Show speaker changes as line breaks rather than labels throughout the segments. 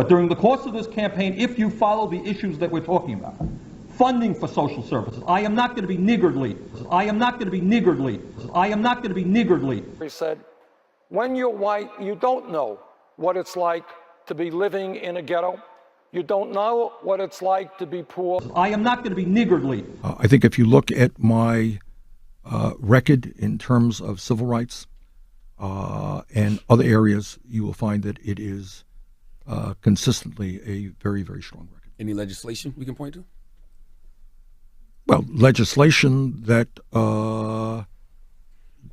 But during the course of this campaign, if you follow the issues that we're talking about, funding for social services, I am not going to be niggardly. I am not going to be niggardly. I am not going to be niggardly.
He said, when you're white, you don't know what it's like to be living in a ghetto. You don't know what it's like to be poor.
I am not going to be niggardly.
I think if you look at my record in terms of civil rights and other areas, you will find that it is consistently a very, very strong record.
Any legislation we can point to?
Well, legislation that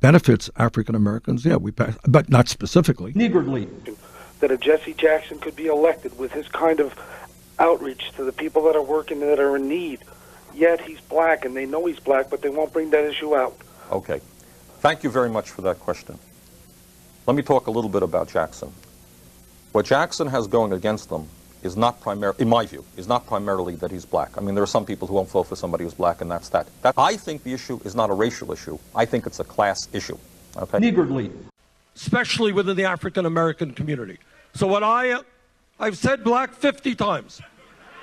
benefits African Americans, yeah, we pass, but not specifically.
Niggardly.
That a Jesse Jackson could be elected with his kind of outreach to the people that are working that are in need. Yet he's black, and they know he's black, but they won't bring that issue out.
Okay. Thank you very much for that question. Let me talk a little bit about Jackson. What Jackson has going against them is not primarily, in my view, is not primarily that he's black. I mean, there are some people who won't vote for somebody who's black, and that's that. I think the issue is not a racial issue. I think it's a class issue. Okay?
Niggardly.
Especially within the African American community. So what I've said black 50 times.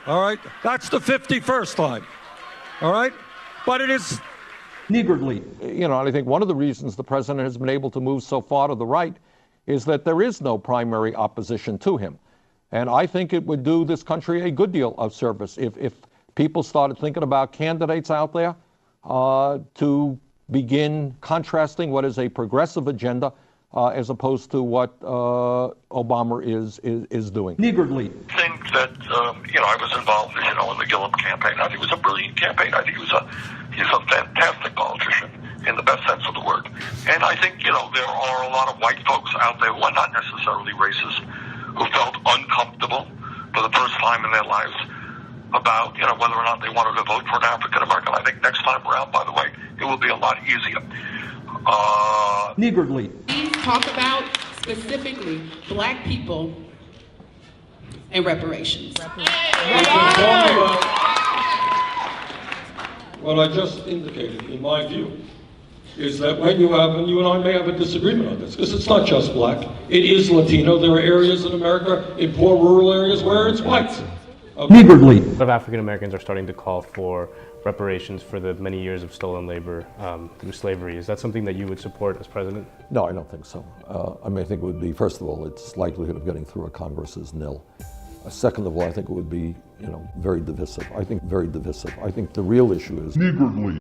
All right? That's the 51st time. All right? But it is
niggardly.
You know, and I think one of the reasons the president has been able to move so far to the right is that there is no primary opposition to him. And I think it would do this country a good deal of service if people started thinking about candidates out there to begin contrasting what is a progressive agenda as opposed to what Obama is doing.
Niggardly.
I think that, I was involved, in the Gillum campaign. I think it was a brilliant campaign. I think he's a fantastic politician in the best sense of the word. And I think, there are a lot of white folks out there who are not necessarily racist, who felt uncomfortable for the first time in their lives about, whether or not they wanted to vote for an African American. I think next time around, by the way, it will be a lot easier.
Niggardly.
Please talk about specifically black people and reparations.
what I just indicated, in my view, is that when you and I may have a disagreement on this, because it's not just black, it is Latino. There are areas in America, in poor rural areas, where it's white.
Niggardly.
A lot of African Americans are starting to call for reparations for the many years of stolen labor through slavery. Is that something that you would support as president?
No, I don't think so. I think it would be, first of all, its likelihood of getting through a Congress is nil. Second of all, I think it would be, very divisive. I think the real issue is niggardly.